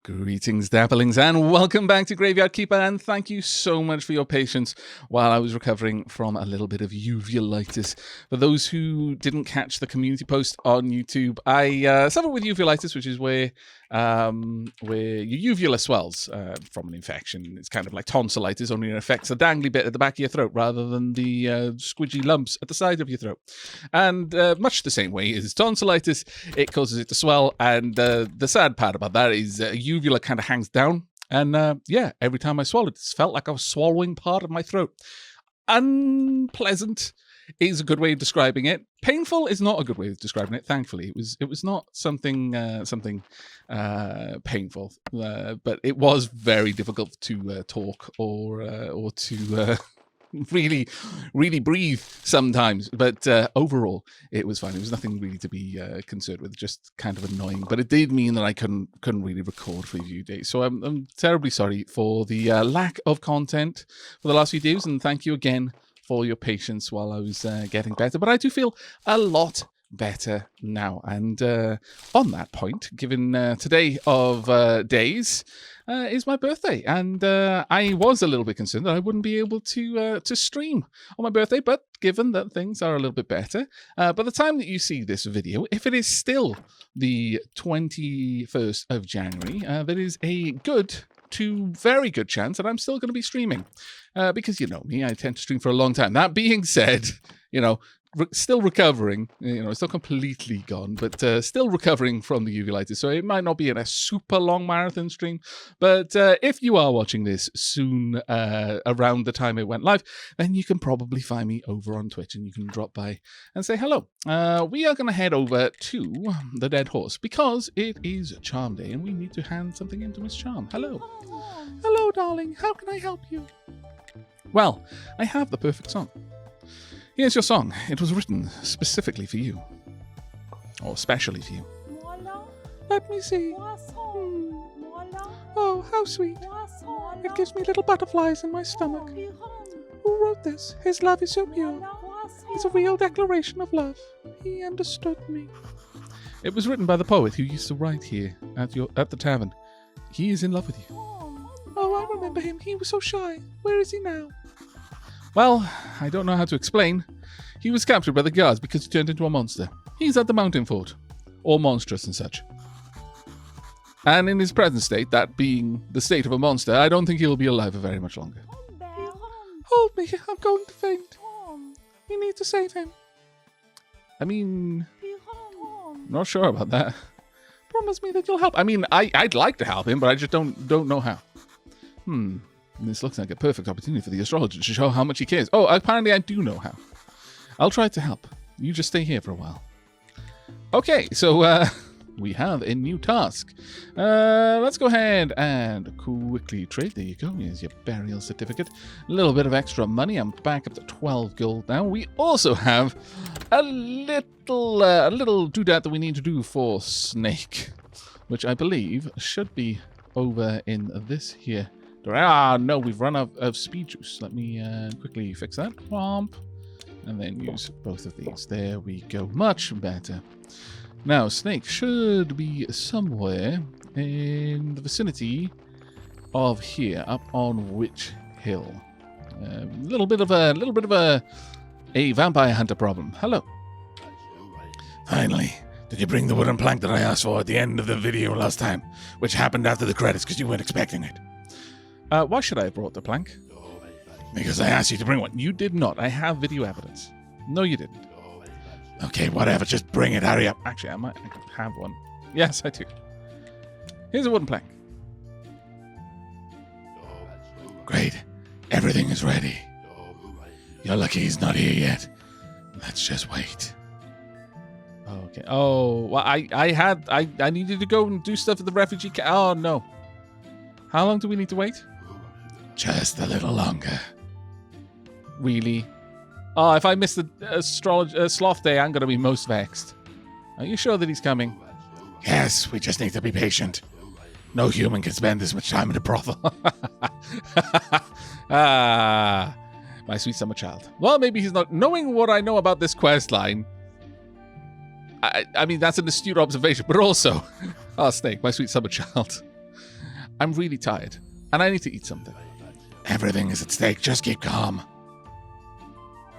Greetings, Dapplings, and welcome back to Graveyard Keeper, and thank you so much for your patience while I was recovering from a little bit of uveitis. For those who didn't catch the community post on YouTube, I suffer with uveitis, which is where your uvula swells from an infection. It's kind of like tonsillitis, only it affects the dangly bit at the back of your throat rather than the squidgy lumps at the side of your throat. And much the same way as tonsillitis, it causes it to swell, and the sad part about that is uvula kind of hangs down, and every time I swallowed, it felt like I was swallowing part of my throat. Unpleasant is a good way of describing it. Painful is not a good way of describing it. Thankfully, it was not something painful, but it was very difficult to talk or to really breathe sometimes. But overall, it was fine. It was nothing really to be concerned with. Just kind of annoying, but it did mean that I couldn't really record for a few days. So I'm terribly sorry for the lack of content for the last few days, and thank you again for your patience while I was getting better. But I do feel a lot better now. And on that point, given today of days is my birthday, and I was a little bit concerned that I wouldn't be able to stream on my birthday, but given that things are a little bit better, by the time that you see this video, if it is still the 21st of January, there is a good to very good chance that I'm still going to be streaming, because you know me, I tend to stream for a long time. That being said, still recovering, still completely gone, but still recovering from the uveitis. So it might not be in a super long marathon stream, but if you are watching this soon, around the time it went live, then you can probably find me over on Twitch, and you can drop by and say hello. We are going to head over to the Dead Horse because it is Charm Day, and we need to hand something into Miss Charm. Hello. Hello, darling. How can I help you? Well, I have the perfect song. Here's your song. It was written specifically for you. Or specially for you. Let me see. Oh, how sweet. It gives me little butterflies in my stomach. Who wrote this? His love is so pure. It's a real declaration of love. He understood me. It was written by the poet who used to write here at the tavern. He is in love with you. Oh, I remember him. He was so shy. Where is he now? Well, I don't know how to explain. He was captured by the guards because he turned into a monster. He's at the mountain fort. All monstrous and such. And in his present state, that being the state of a monster, I don't think he'll be alive for very much longer. Hold me, I'm going to faint. We need to save him. I mean, not sure about that. Promise me that you'll help. I mean, I'd like to help him, but I just don't know how. This looks like a perfect opportunity for the astrologer to show how much he cares. Oh, apparently I do know how. I'll try to help. You just stay here for a while. Okay, so we have a new task. Let's go ahead and quickly trade. There you go. Here's your burial certificate. A little bit of extra money. I'm back up to 12 gold now. We also have a little doodad that we need to do for Snake, which I believe should be over in this here. Ah, no, we've run out of speed juice. Let me quickly fix that. Womp. And then use both of these. There we go. Much better. Now, Snake should be somewhere in the vicinity of here, up on Witch Hill. A little bit of a vampire hunter problem. Hello. Finally. Did you bring the wooden plank that I asked for at the end of the video last time? Which happened after the credits because you weren't expecting it. Why should I have brought the plank? Because I asked you to bring one. You did not. I have video evidence. No, you didn't. Okay, whatever. Just bring it. Hurry up. Actually, I could have one. Yes, I do. Here's a wooden plank. Great. Everything is ready. You're lucky he's not here yet. Let's just wait. Okay. Oh, well, I needed to go and do stuff at the refugee camp. Oh, no. How long do we need to wait? Just a little longer. Really? Oh, if I miss the sloth day, I'm going to be most vexed. Are you sure that he's coming? Yes, we just need to be patient. No human can spend this much time in a brothel. Ah, my sweet summer child. Well, maybe he's not. Knowing what I know about this quest line, I mean, that's an astute observation, but also... Oh, Snake, my sweet summer child. I'm really tired, and I need to eat something. Everything is at stake. Just keep calm.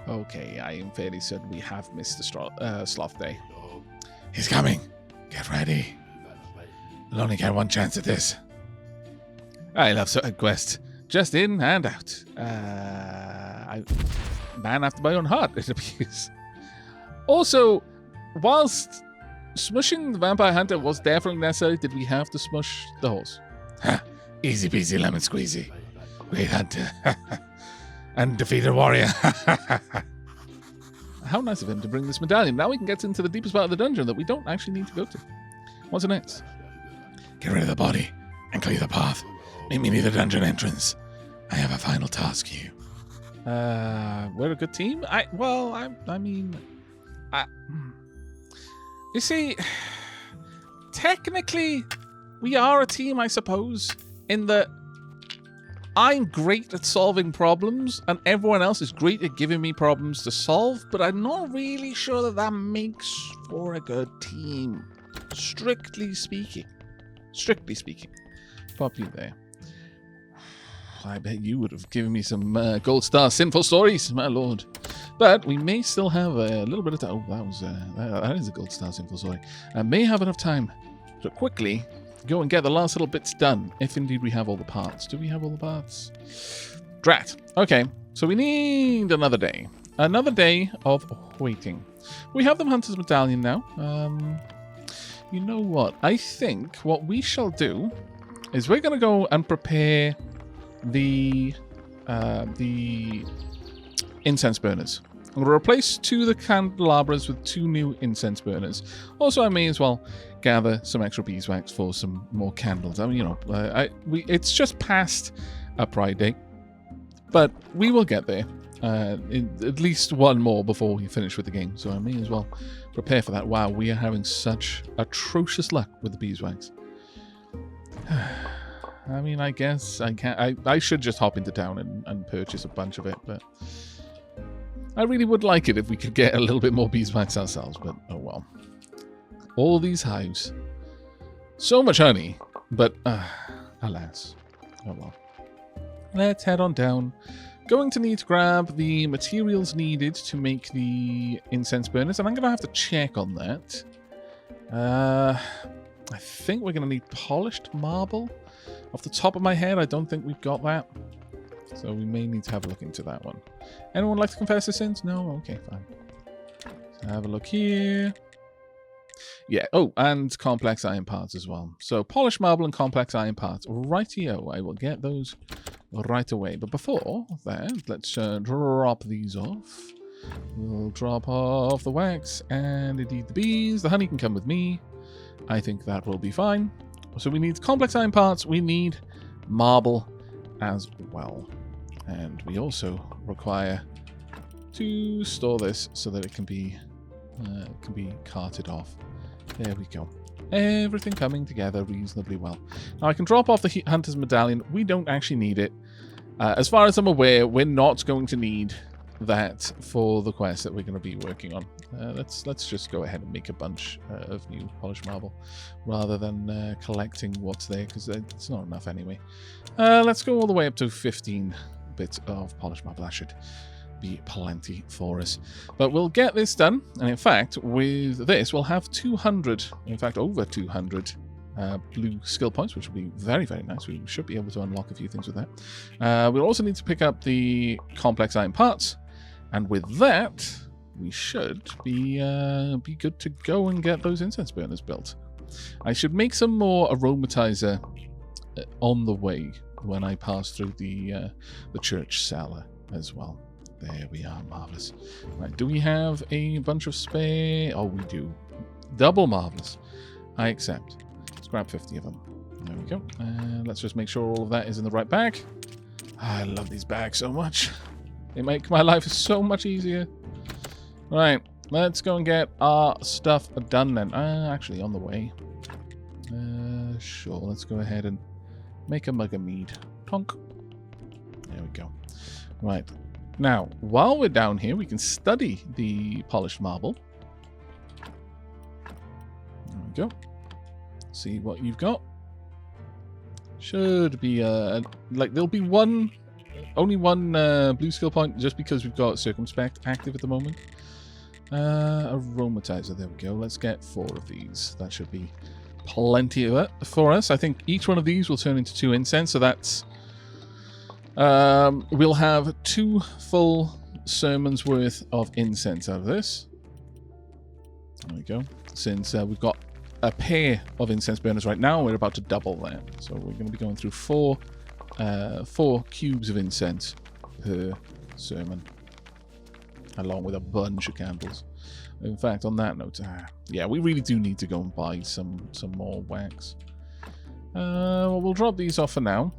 Okay, I am fairly certain we have missed the Sloth Day. He's coming. Get ready. We'll only get one chance at this. I love certain quests. Just in and out. Man after my own heart, it appears. Also, whilst smushing the Vampire Hunter was definitely necessary, did we have to smush the horse? Ha! Easy peasy lemon squeezy. Great hunter. And defeated warrior. How nice of him to bring this medallion. Now we can get into the deepest part of the dungeon that we don't actually need to go to. What's next? Get rid of the body and clear the path. Meet me near the dungeon entrance. I have a final task for you. We're a good team? You see, technically, we are a team, I suppose, in that I'm great at solving problems, and everyone else is great at giving me problems to solve, but I'm not really sure that that makes for a good team. Strictly speaking. Pop you there. I bet you would have given me some gold star sinful stories, my lord. But we may still have a little bit of time. Oh, that is a gold star sinful story. I may have enough time to quickly go and get the last little bits done, if indeed we have all the parts. Do we have all the parts? Drat. Okay, so we need another day. Another day of waiting. We have the Hunter's Medallion now. You know what? I think what we shall do is we're going to go and prepare the incense burners. I'm going to replace 2 of the candelabras with 2 new incense burners. Also, I may as well gather some extra beeswax for some more candles. I mean, you know, it's just past a Pride Day, but we will get there. At least one more before we finish with the game, so I may as well prepare for that. Wow, we are having such atrocious luck with the beeswax. I mean, I guess I should just hop into town and purchase a bunch of it, but I really would like it if we could get a little bit more beeswax ourselves, but oh well. All these hives. So much honey, but alas. Oh well. Let's head on down. Going to need to grab the materials needed to make the incense burners, and I'm going to have to check on that. I think we're going to need polished marble. Off the top of my head, I don't think we've got that. So we may need to have a look into that one. Anyone like to confess their sins? No? Okay, fine. So have a look here. Yeah, oh, and complex iron parts as well. So polished marble and complex iron parts. Rightio, I will get those right away. But before that, let's drop these off. We'll drop off the wax and indeed the bees. The honey can come with me. I think that will be fine. So we need complex iron parts. We need marble as well. And we also require to store this so that it can be carted off. There we go. Everything coming together reasonably well. Now I can drop off the Hunter's Medallion. We don't actually need it. As far as I'm aware, we're not going to need that for the quest that we're going to be working on. Let's just go ahead and make a bunch of new polished marble rather than collecting what's there, because it's not enough anyway. Let's go all the way up to 15 bits of polished marble. That should be plenty for us. But we'll get this done, and in fact, with this, we'll have 200, in fact, over 200 blue skill points, which will be very, very nice. We should be able to unlock a few things with that. We'll also need to pick up the complex iron parts, and with that, we should be good to go and get those incense burners built. I should make some more aromatizer on the way when I pass through the church cellar as well. There we are, marvelous. Right, do we have a bunch of spare? Oh, we do. Double marvelous. I accept. Let's grab 50 of them. There we go. And let's just make sure all of that is in the right bag. I love these bags so much. They make my life so much easier. Right, let's go and get our stuff done then. Actually, on the way. Sure, let's go ahead and make a mug of mead. Tonk. There we go. Right. Now, while we're down here, we can study the polished marble. There we go. See what you've got. Should be, like, there'll be only one blue skill point just because we've got Circumspect active at the moment. Aromatizer, there we go. Let's get 4 of these. That should be plenty of it for us. I think each one of these will turn into 2 incense, so that's... we'll have 2 full sermons worth of incense out of this. There we go. Since we've got a pair of incense burners right now, we're about to double that. So we're going to be going through 4 cubes of incense per sermon, along with a bunch of candles. In fact, on that note, yeah, we really do need to go and buy some more wax. Well, we'll drop these off for now.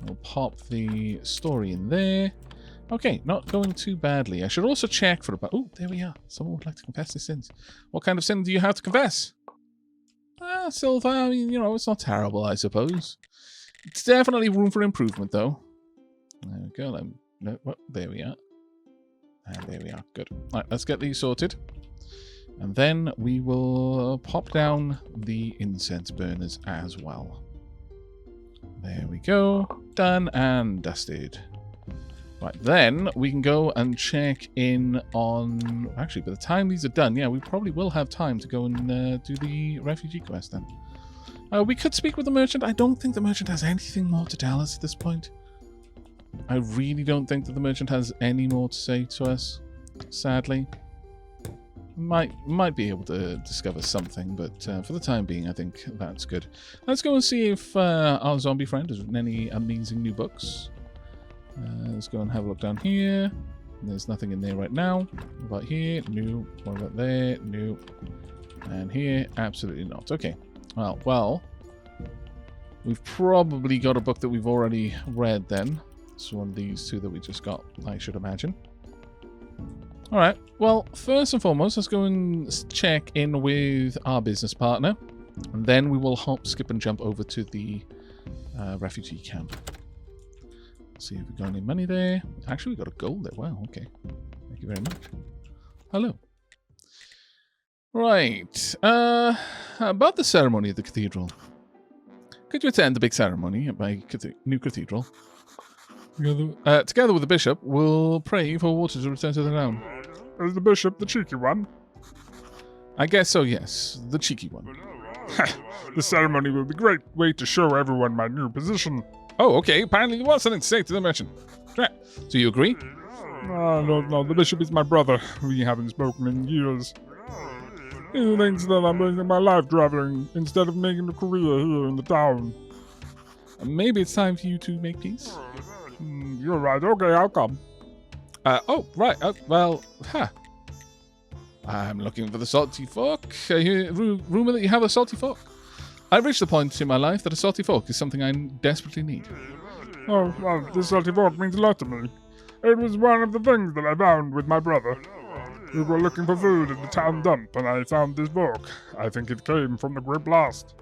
We'll pop the story in there. Okay, not going too badly. I should also check for about... Oh, there we are. Someone would like to confess their sins. What kind of sin do you have to confess? Silver, I mean, you know, it's not terrible, I suppose. It's definitely room for improvement, though. There we go. There we are. And there we are. Good. Right, let's get these sorted. And then we will pop down the incense burners as well. There we go. Done and dusted. Right, then we can go and check in on... Actually, by the time these are done, yeah, we probably will have time to go and do the refugee quest then. We could speak with the merchant. I don't think the merchant has anything more to tell us at this point. I really don't think that the merchant has any more to say to us, sadly. Might be able to discover something, but for the time being, I think that's good. Let's go and see if our zombie friend has written any amazing new books. Let's go and have a look down here. There's nothing in there right now. What about here? No. What about there? No. And here? Absolutely not. Okay. Well, we've probably got a book that we've already read then. It's one of these 2 that we just got, I should imagine. Alright, well, first and foremost, let's go and check in with our business partner. And then we will hop, skip, and jump over to the refugee camp. See if we've got any money there. Actually, we got a gold there. Wow, okay. Thank you very much. Hello. Right. About the ceremony at the cathedral. Could you attend the big ceremony at my new cathedral? Together with the bishop, we'll pray for water to return to the town. Is the bishop the cheeky one? I guess so, yes. The cheeky one. The ceremony will be a great way to show everyone my new position. Oh, okay. Apparently you want something to say to the merchant. Right. Do you agree? No. The bishop is my brother. We haven't spoken in years. He thinks that I'm wasting my life traveling instead of making a career here in the town. Maybe it's time for you to make peace. You're right. Okay, I'll come. Oh, right. Well, I'm looking for the salty fork. I hear rumor that you have a salty fork. I've reached the point in my life that a salty fork is something I desperately need. Oh, well, this salty fork means a lot to me. It was one of the things that I found with my brother. We were looking for food at the town dump, and I found this fork. I think it came from the Great Blast.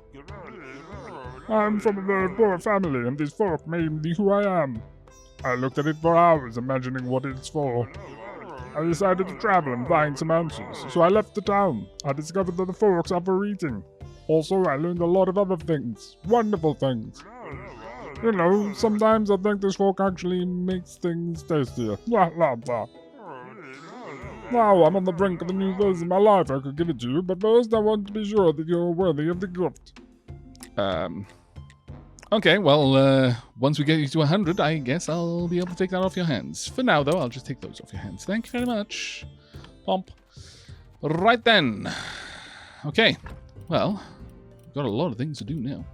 I'm from a very poor family, and this fork made me who I am. I looked at it for hours, imagining what it's for. I decided to travel and find some answers, so I left the town. I discovered that the forks are for eating. Also, I learned a lot of other things. Wonderful things. You know, sometimes I think this fork actually makes things tastier. Blah, blah, blah. Now I'm on the brink of a new phase in my life. I could give it to you, but first I want to be sure that you're worthy of the gift. Okay, well, once we get you to 100, I guess I'll be able to take that off your hands. For now, though, I'll just take those off your hands. Thank you very much. Pomp. Right then. Okay, well, we've got a lot of things to do now.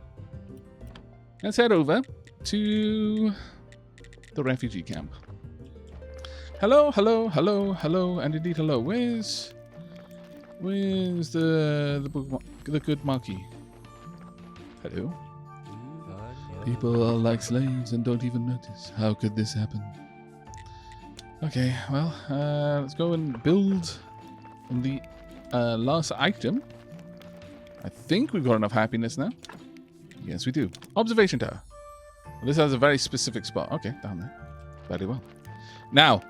Let's head over to the refugee camp. Hello, hello, hello, hello, and indeed hello. Where's the good monkey? Hello. People are like slaves and don't even notice. How could this happen? Okay, well, let's go and build the last item. I think we've got enough happiness now. Yes, we do. Observation tower. Well, this has a very specific spot. Okay, down there. Very well. Now,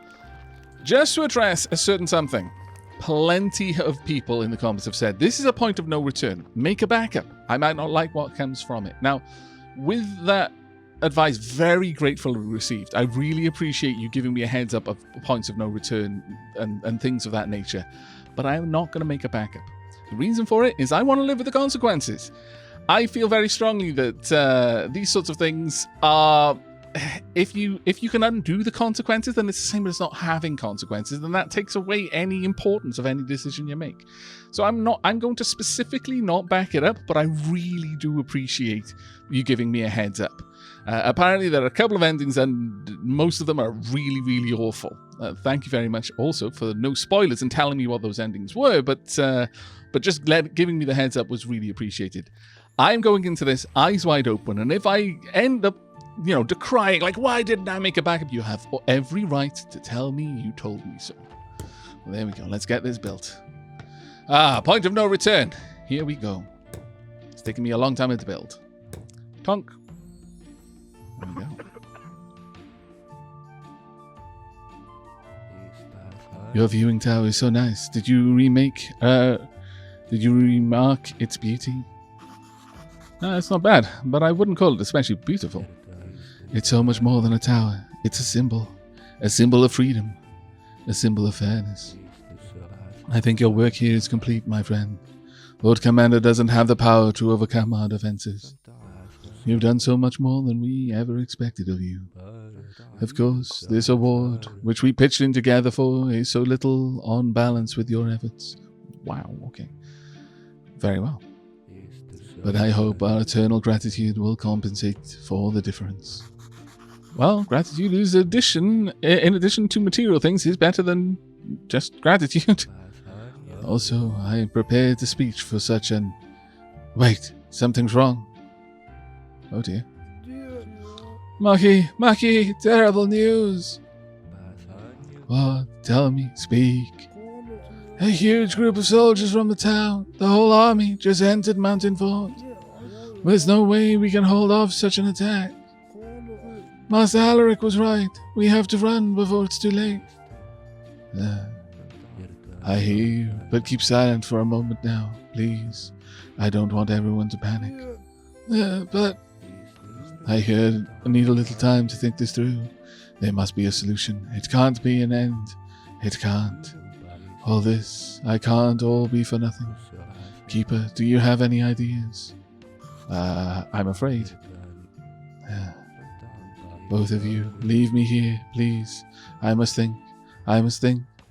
just to address a certain something, plenty of people in the comments have said, this is a point of no return. Make a backup. I might not like what comes from it. Now, with that advice very gratefully received. I really appreciate you giving me a heads up of points of no return and things of that nature. But I am not going to make a backup. The reason for it is I want to live with the consequences. I feel very strongly that these sorts of things are... If you can undo the consequences, then it's the same as not having consequences, and that takes away any importance of any decision you make. So I'm going to specifically not back it up, but I really do appreciate you giving me a heads up. Apparently there are a couple of endings, and most of them are really, really awful. Thank you very much also for no spoilers and telling me what those endings were, but just giving me the heads up was really appreciated. I'm going into this eyes wide open, and if I end up decrying, like, why didn't I make a backup? You have every right to tell me you told me so. Well, there we go. Let's get this built. Point of no return. Here we go. It's taken me a long time to build. Tonk. There we go. Your viewing tower is so nice. Did you remark its beauty? No, it's not bad, but I wouldn't call it especially beautiful. It's so much more than a tower. It's a symbol of freedom, a symbol of fairness. I think your work here is complete, my friend. Lord Commander doesn't have the power to overcome our defenses. You've done so much more than we ever expected of you. Of course, this award, which we pitched in together for, is so little on balance with your efforts. Wow, okay. Very well. But I hope our eternal gratitude will compensate for the difference. Well, gratitude is in addition to material things, is better than just gratitude. Also, I prepared the speech for such an... Wait, something's wrong. Oh dear. Maki, terrible news. What? Tell me, speak. A huge group of soldiers from the town, the whole army, just entered Mountain Fort. There's no way we can hold off such an attack. Master Alaric was right. We have to run before it's too late. I hear you, but keep silent for a moment now, please. I don't want everyone to panic. But... I need a little time to think this through. There must be a solution. It can't be an end. It can't. All this, I can't all be for nothing. Keeper, do you have any ideas? I'm afraid. Both of you, leave me here, please. I must think.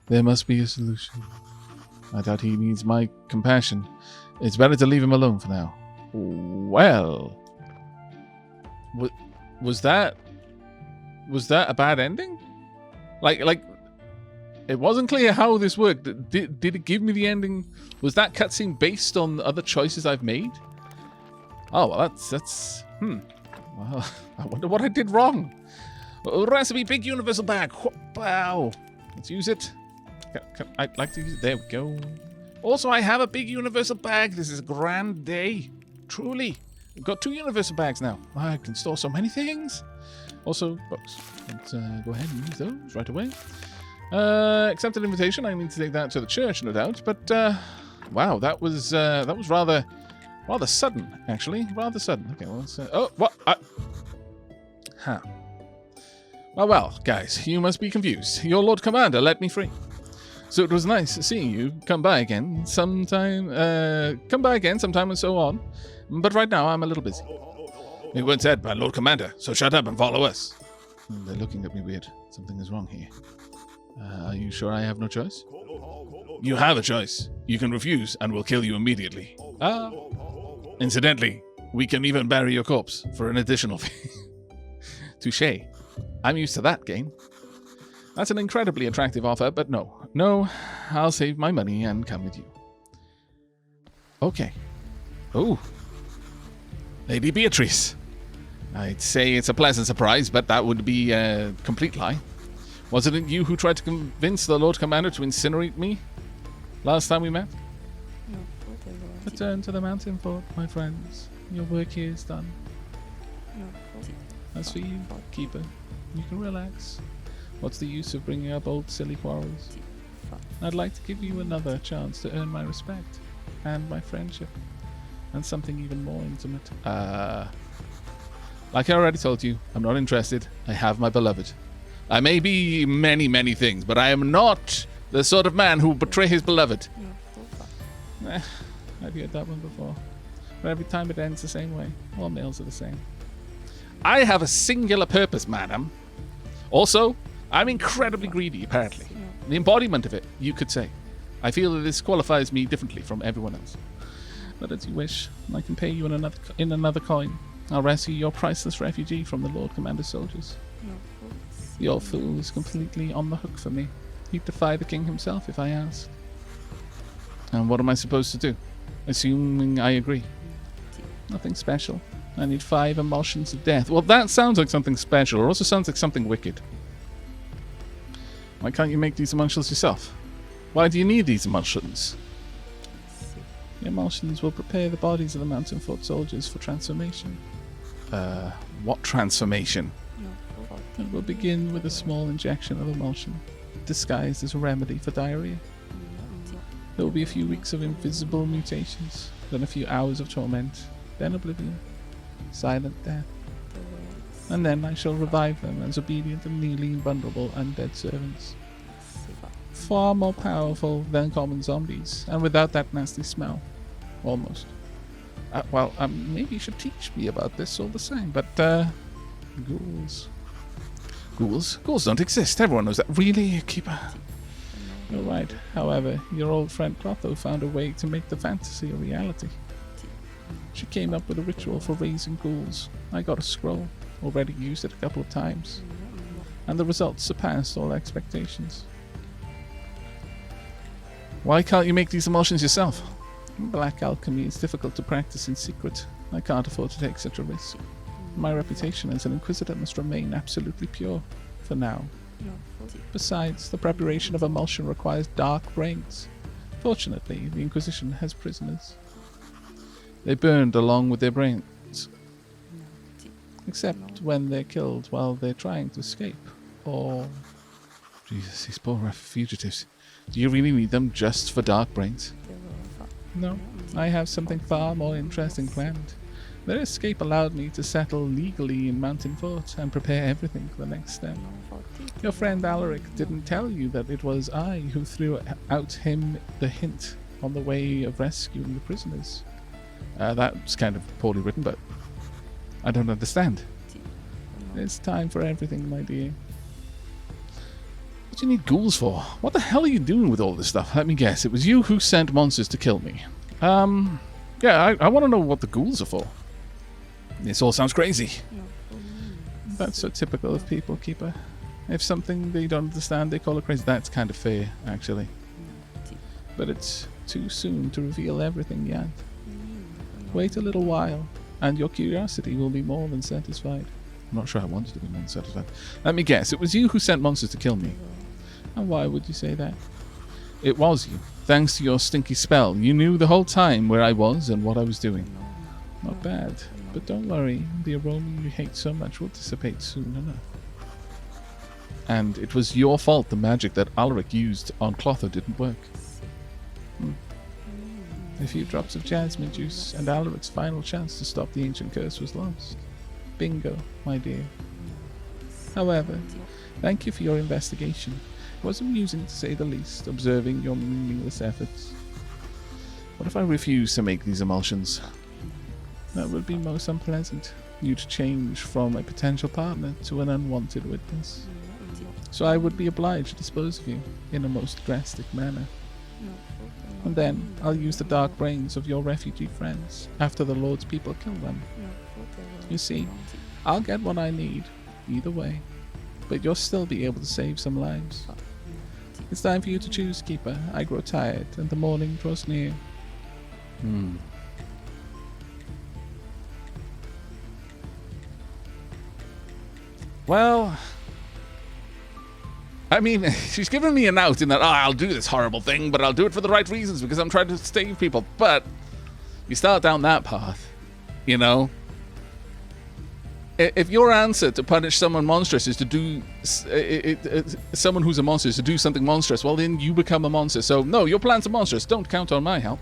There must be a solution. I doubt he needs my compassion. It's better to leave him alone for now. Well... Was that a bad ending? Like it wasn't clear how this worked. Did it give me the ending? Was that cutscene based on other choices I've made? Oh, well, that's well, I wonder what I did wrong. Recipe, big universal bag. Wow. Let's use it. I'd like to use it. There we go. Also, I have a big universal bag. This is a grand day. Truly. We've got 2 universal bags now. I can store so many things. Also, books. Let's go ahead and use those right away. Accept an invitation. I need to take that to the church, no doubt. But wow, that was rather sudden, actually. Rather sudden. Okay, well, let's. Oh, what? Huh. Well, guys, you must be confused. Your Lord Commander let me free. So it was nice seeing you. Come by again sometime and so on. But right now, I'm a little busy. We weren't said by Lord Commander, so shut up and follow us. They're looking at me weird. Something is wrong here. Are you sure I have no choice? You have a choice. You can refuse, and we'll kill you immediately. Incidentally, we can even bury your corpse for an additional fee. Touché. I'm used to that game. That's an incredibly attractive offer, but no, I'll save my money and come with you. Okay. Oh. Lady Beatrice. I'd say it's a pleasant surprise, but that would be a complete lie. Wasn't it you who tried to convince the Lord Commander to incinerate me last time we met? No, Return to the Mountain Fort, my friends. Your work here is done. As for you, Keeper, you can relax. What's the use of bringing up old silly quarrels? I'd like to give you another chance to earn my respect and my friendship. And something even more intimate. Like I already told you, I'm not interested. I have my beloved. I may be many, many things, but I am not the sort of man who will betray his beloved. I've heard that one before. But every time it ends the same way. All males are the same. I have a singular purpose, madam. Also, I'm incredibly greedy, apparently. The embodiment of it, you could say. I feel that this qualifies me differently from everyone else. But as you wish, I can pay you in another coin. I'll rescue your priceless refugee from the Lord Commander's soldiers. The old fool is completely on the hook for me. He'd defy the king himself if I asked. And what am I supposed to do? Assuming I agree. Nothing special. I need 5 emulsions of death. Well, that sounds like something special. It also sounds like something wicked. Why can't you make these emulsions yourself? Why do you need these emulsions? The emulsions will prepare the bodies of the mountain fort soldiers for transformation. What transformation? It will begin with a small injection of emulsion, disguised as a remedy for diarrhea. There will be a few weeks of invisible mutations, then a few hours of torment, then oblivion, silent death. And then I shall revive them as obedient and nearly invulnerable undead servants. Far more powerful than common zombies, and without that nasty smell. Almost. Maybe you should teach me about this all the same, but, ghouls. Ghouls? Ghouls don't exist, everyone knows that. Really, Keeper? You're right. However, your old friend Clotho found a way to make the fantasy a reality. She came up with a ritual for raising ghouls. I got a scroll, already used it a couple of times, and the results surpassed all expectations. Why can't you make these emulsions yourself? Black alchemy is difficult to practice in secret. I can't afford to take such a risk. My reputation as an inquisitor must remain absolutely pure, for now. Besides, the preparation of emulsion requires dark brains. Fortunately, the Inquisition has prisoners. They burned along with their brains. Except when they're killed while they're trying to escape. Or... Jesus, these poor fugitives. Do you really need them just for dark brains? No, I have something far more interesting planned. Their escape allowed me to settle legally in Mountain Fort and prepare everything for the next step. Your friend Alaric didn't tell you that it was I who threw out him the hint on the way of rescuing the prisoners. That's kind of poorly written, but I don't understand. It's time for everything, my dear. What do you need ghouls for? What the hell are you doing with all this stuff? Let me guess, it was you who sent monsters to kill me. Yeah, I want to know what the ghouls are for. This all sounds crazy. That's so typical of people, Keeper. If something they don't understand, they call it crazy. That's kind of fair, actually. But it's too soon to reveal everything yet. Wait a little while, and your curiosity will be more than satisfied. I'm not sure I wanted to be more than satisfied. Let me guess, it was you who sent monsters to kill me. And why would you say that? It was you. Thanks to your stinky spell, you knew the whole time where I was and what I was doing. Not bad, but don't worry, the aroma you hate so much will dissipate soon enough. And it was your fault the magic that Alaric used on Clotho didn't work. A few drops of jasmine juice, and Alaric's final chance to stop the ancient curse was lost. Bingo, my dear. However, thank you for your investigation. It was amusing to say the least, observing your meaningless efforts. What if I refuse to make these emulsions? That would be most unpleasant. You'd change from a potential partner to an unwanted witness. So I would be obliged to dispose of you in a most drastic manner. And then I'll use the dark brains of your refugee friends after the Lord's people kill them. You see, I'll get what I need, either way, but you'll still be able to save some lives. It's time for you to choose, Keeper. I grow tired, and the morning draws near. Well, I mean, she's given me an out in that, I'll do this horrible thing, but I'll do it for the right reasons because I'm trying to save people. But you start down that path, you know? If your answer to punish someone monstrous is to do someone who's a monster is to do something monstrous, well then you become a monster. So no, your plans are monstrous. Don't count on my help.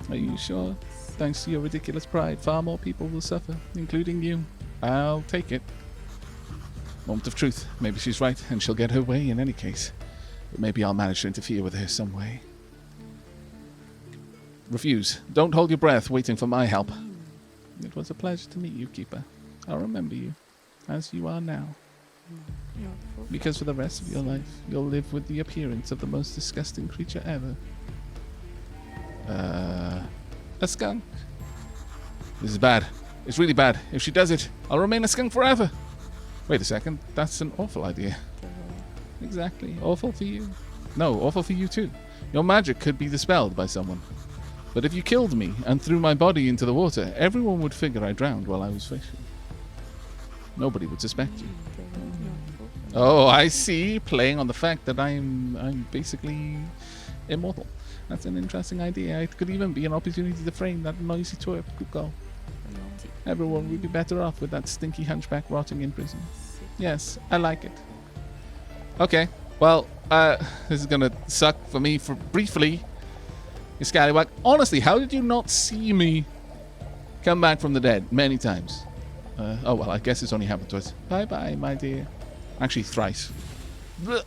Are you sure? Thanks to your ridiculous pride, far more people will suffer, including you. I'll take it. Moment of truth. Maybe she's right, and she'll get her way in any case. But maybe I'll manage to interfere with her some way. Refuse. Don't hold your breath waiting for my help. It was a pleasure to meet you, Keeper. I'll remember you, as you are now. Because for the rest of your life, you'll live with the appearance of the most disgusting creature ever. A skunk. This is bad. It's really bad. If she does it, I'll remain a skunk forever. Wait a second. That's an awful idea. Exactly. Awful for you. No, awful for you too. Your magic could be dispelled by someone. But if you killed me and threw my body into the water, everyone would figure I drowned while I was fishing. Nobody would suspect you. Oh, I see. Playing on the fact that I'm basically immortal. That's an interesting idea. It could even be an opportunity to frame that noisy twerp Kukul. Everyone would be better off with that stinky hunchback rotting in prison. Yes, I like it. Okay, well, this is gonna suck for me for briefly. You scallywag. Honestly, how did you not see me come back from the dead many times? Oh, well, I guess it's only happened twice. Bye-bye, my dear. Actually, thrice. Blech.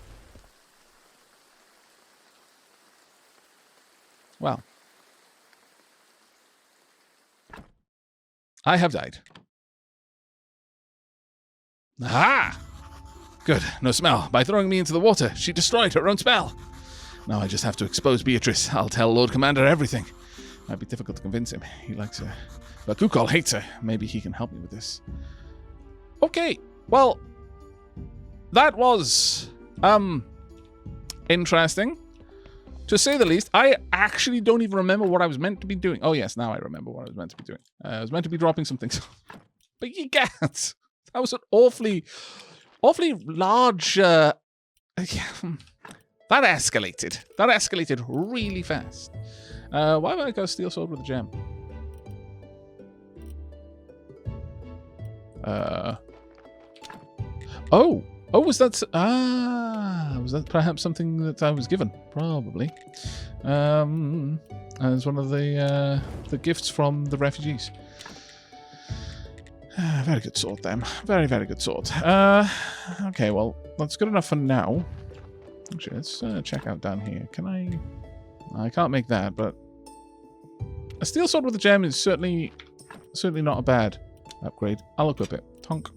Well. I have died. Aha! Good, no smell. By throwing me into the water, she destroyed her own spell. Now I just have to expose Beatrice. I'll tell Lord Commander everything. Might be difficult to convince him. He likes her. But Kukul hates her. Maybe he can help me with this. Okay, well, that was, interesting. To say the least. I actually don't even remember what I was meant to be doing. Oh, yes, now I remember what I was meant to be doing. I was meant to be dropping some things. But you can't. That was an awfully large, yeah. That escalated. That escalated really fast. Why would I go steel sword with a gem? Oh, was that perhaps something that I was given? Probably. As one of the gifts from the refugees. Very good sword, then. Very, very good sword. Okay, well, that's good enough for now. Actually, let's check out down here. Can I can't make that, but a steel sword with a gem is certainly not a bad upgrade. I'll equip it. Tonk.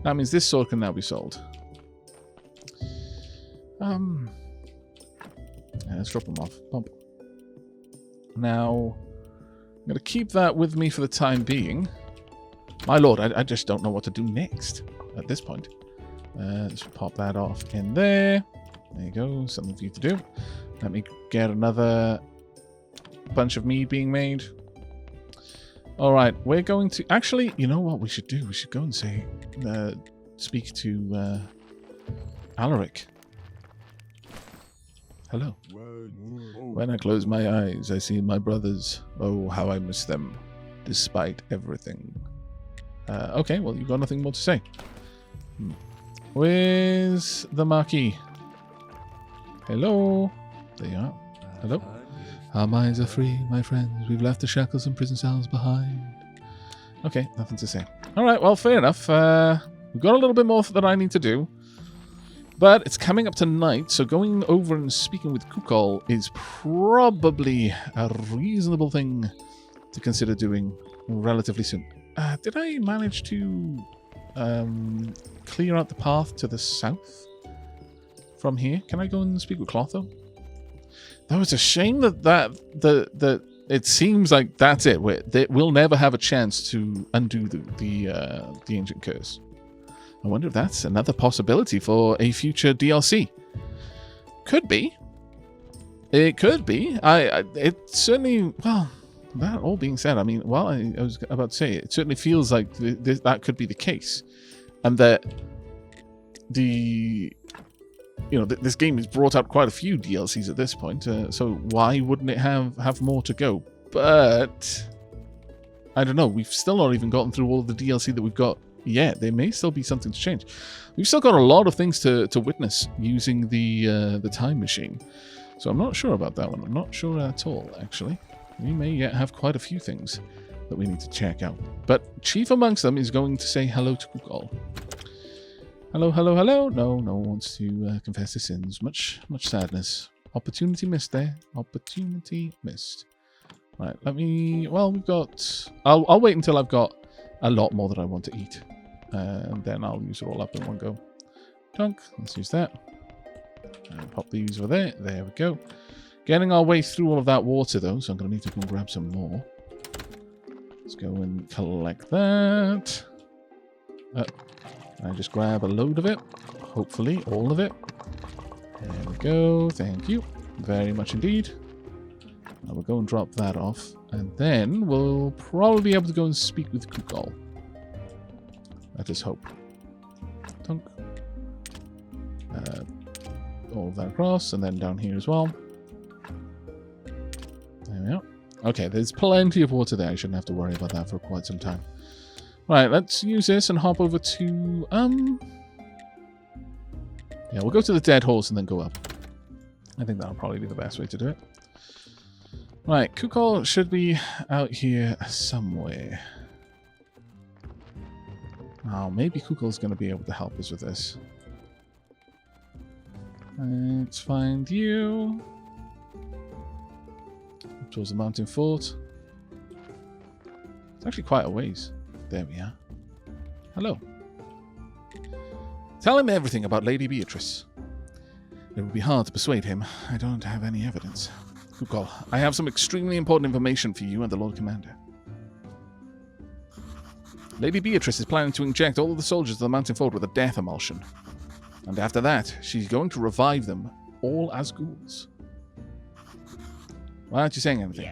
That means this sword can now be sold. Yeah, let's drop them off. Bump. Now, I'm going to keep that with me for the time being. My lord, I just don't know what to do next at this point. Let's pop that off in there. There you go, something for you to do. Let me get another bunch of mead being made. Alright, we're going to... Actually, you know what we should do? We should go and say... speak to... Alaric. Hello. When I close my eyes, I see my brothers. Oh, how I miss them. Despite everything. Okay, well, you've got nothing more to say. Where's the Marquis? Hello? There you are. Hello? Our minds are free, my friends. We've left the shackles and prison cells behind. Okay, nothing to say. Alright, well, fair enough. We've got a little bit more that I need to do. But it's coming up tonight, so going over and speaking with Kukul is probably a reasonable thing to consider doing relatively soon. Did I manage to clear out the path to the south from here? Can I go and speak with Clotho? Though it's a shame that it seems like that's it. We'll never have a chance to undo the ancient curse. I wonder if that's another possibility for a future DLC. Could be. It could be. It certainly... Well, that all being said, I mean, well, I was about to say, it certainly feels like that could be the case. And that this game has brought out quite a few DLCs at this point, so why wouldn't it have more to go? But I don't know. We've still not even gotten through all of the DLC that we've got yet. There may still be something to change. We've still got a lot of things to witness using the time machine. So I'm not sure about that one. I'm not sure at all, actually. We may yet have quite a few things that we need to check out. But chief amongst them is going to say hello to Kukul. Hello, hello, hello. No one wants to confess his sins. Much sadness. Opportunity missed there. Opportunity missed. Right, let me... Well, we've got... I'll wait until I've got a lot more that I want to eat. And then I'll use it all up in one go. Chunk. Let's use that. And pop these over there. There we go. Getting our way through all of that water, though, so I'm going to need to go and grab some more. Let's go and collect that. I just grab a load of it. Hopefully, all of it. There we go. Thank you. Very much indeed. Now we'll go and drop that off. And then we'll probably be able to go and speak with Kukul. Let us hope. Tunk. All of that across, and then down here as well. There we are. Okay, there's plenty of water there. I shouldn't have to worry about that for quite some time. Right, let's use this and hop over to... Yeah, we'll go to the dead horse and then go up. I think that'll probably be the best way to do it. Right, Kukul should be out here somewhere. Oh, maybe Kukul's going to be able to help us with this. Let's find you. Up towards the mountain fort. It's actually quite a ways. There we are. Hello. Tell him everything about Lady Beatrice. It would be hard to persuade him. I don't have any evidence. Kukul, I have some extremely important information for you and the Lord Commander. Lady Beatrice is planning to inject all of the soldiers of the mountain fort with a death emulsion. And after that, she's going to revive them, all as ghouls. Why aren't you saying anything?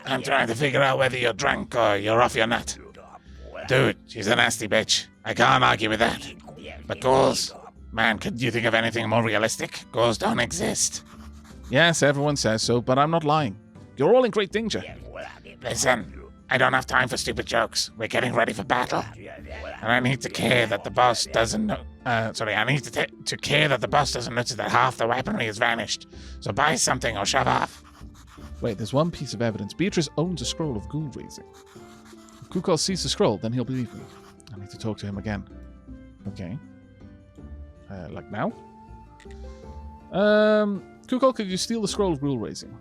I'm trying to figure out whether you're drunk or you're off your nut. Dude, she's a nasty bitch. I can't argue with that. But ghouls? Man, could you think of anything more realistic? Ghouls don't exist. Yes, everyone says so, but I'm not lying. You're all in great danger. Listen, I don't have time for stupid jokes. We're getting ready for battle. And I need to care that the boss doesn't know... I need to care that the boss doesn't notice that half the weaponry has vanished. So buy something or shove off. Wait, there's one piece of evidence. Beatrice owns a scroll of ghoul raising. If Kukul sees the scroll, then he'll believe me. I need to talk to him again. Okay. Like now? Kukul, could you steal the scroll of ghoul raising?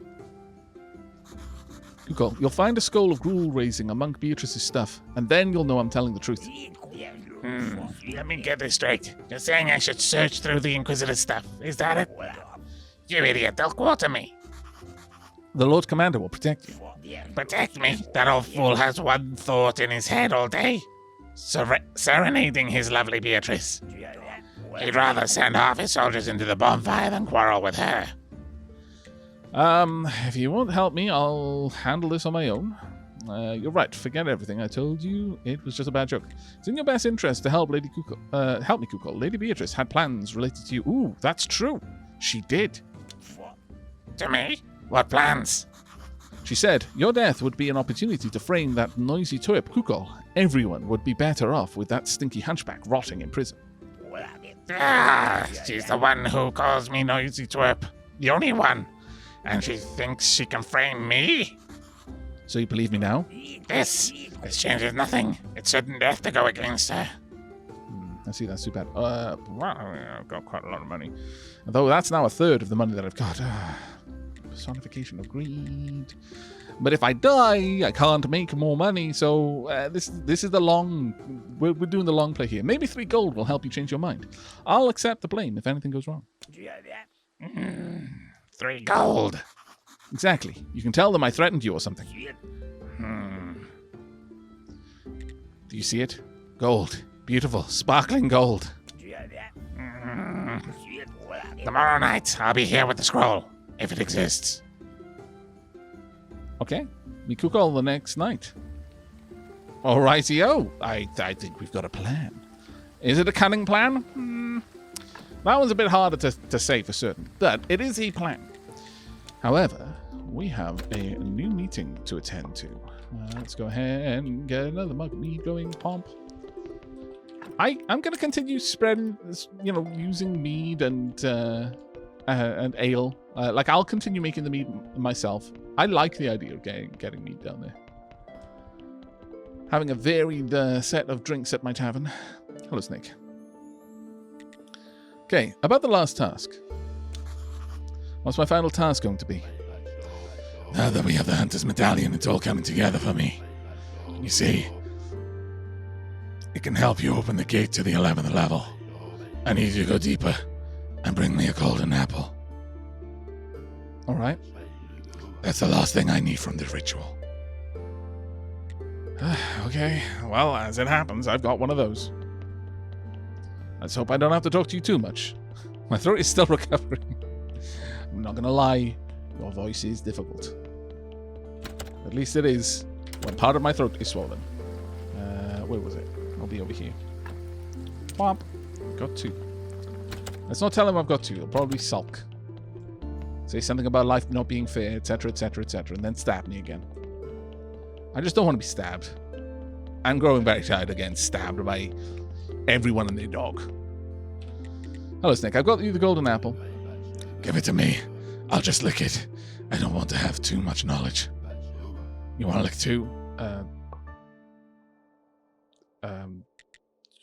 Kukul, you'll find a scroll of ghoul raising among Beatrice's stuff, and then you'll know I'm telling the truth. Let me get this straight. You're saying I should search through the Inquisitor's stuff. Is that it? You idiot, they'll quarter me. The Lord Commander will protect you. Protect me? That old fool has one thought in his head all day. Serenading his lovely Beatrice. He'd rather send half his soldiers into the bonfire than quarrel with her. If you won't help me, I'll handle this on my own. You're right, forget everything I told you. It was just a bad joke. It's in your best interest to help Lady Kukul. Help me, Kukul. Lady Beatrice had plans related to you. Ooh, that's true. She did. To me? What plans? She said, your death would be an opportunity to frame that noisy twerp, Kukul. Everyone would be better off with that stinky hunchback rotting in prison. She's the one who calls me noisy twerp. The only one. And she thinks she can frame me? So you believe me now? This changes nothing. It's certain death to go against her. I see, that's too bad. I've got quite a lot of money. Although that's now a third of the money that I've got. Personification of greed. But if I die, I can't make more money. So this is the long... We're doing the long play here. Maybe 3 gold will help you change your mind. I'll accept the blame if anything goes wrong. 3 gold. Exactly. You can tell them I threatened you or something. Do you see it? Gold. Beautiful. Sparkling gold. Tomorrow night, I'll be here with the scroll. If it exists. Okay. We cook all the next night. Alrighty-o. I think we've got a plan. Is it a cunning plan? That one's a bit harder to say for certain. But it is a plan. However, we have a new meeting to attend to. Let's go ahead and get another mug of mead going, Pomp. I'm going to continue spreading, using mead and ale. I'll continue making the mead myself. I like the idea of getting mead down there. having a varied set of drinks at my tavern. Hello, Snake. Okay, about the last task. What's my final task going to be? Now that we have the Hunter's Medallion, it's all coming together for me. You see, it can help you open the gate to the 11th level. I need you to go deeper and bring me a golden apple. Alright. That's the last thing I need from the ritual. Okay, well, as it happens, I've got one of those. Let's hope I don't have to talk to you too much. My throat is still recovering. I'm not gonna lie, your voice is difficult. At least it is when part of my throat is swollen. Where was it? I'll be over here. Womp. Got 2. Let's not tell him I've got 2. He'll probably sulk. Say something about life not being fair, etc., etc., etc., and then stab me again. I just don't want to be stabbed. I'm growing very tired again, stabbed by everyone and their dog. Hello, Snake. I've got you the golden apple. Give it to me. I'll just lick it. I don't want to have too much knowledge. You want to lick too?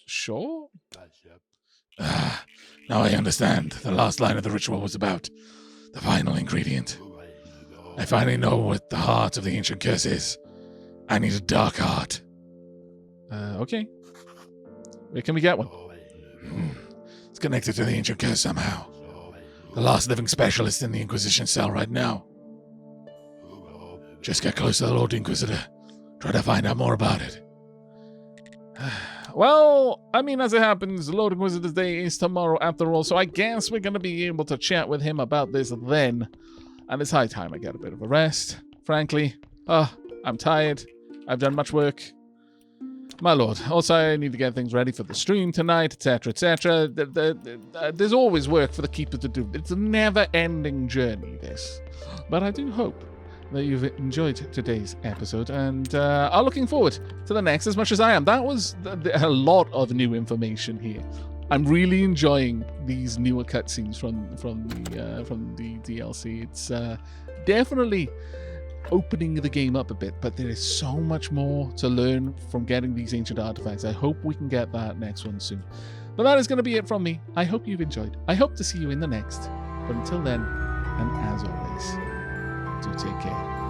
Sure? Now I understand. The last line of the ritual was about the final ingredient. I finally know what the heart of the ancient curse is. I need a dark heart. Okay. Where can we get one? It's connected to the ancient curse somehow. The last living specialist in the Inquisition cell right now. Just get close to the Lord Inquisitor. Try to find out more about it. Well, I mean, as it happens, the Lord Inquisitor's Day is tomorrow after all, so I guess we're going to be able to chat with him about this then. And it's high time I get a bit of a rest, frankly. I'm tired. I've done much work. My lord, also I need to get things ready for the stream tonight, etc., etc. There's always work for the Keeper to do. It's a never-ending journey, this. But I do hope that you've enjoyed today's episode and are looking forward to the next as much as I am. That was a lot of new information here. I'm really enjoying these newer cutscenes from the DLC. It's definitely opening the game up a bit, but there is so much more to learn from getting these ancient artifacts. I hope we can get that next one soon. But that is going to be it from me. I hope you've enjoyed. I hope to see you in the next. But until then, and as always, do take care.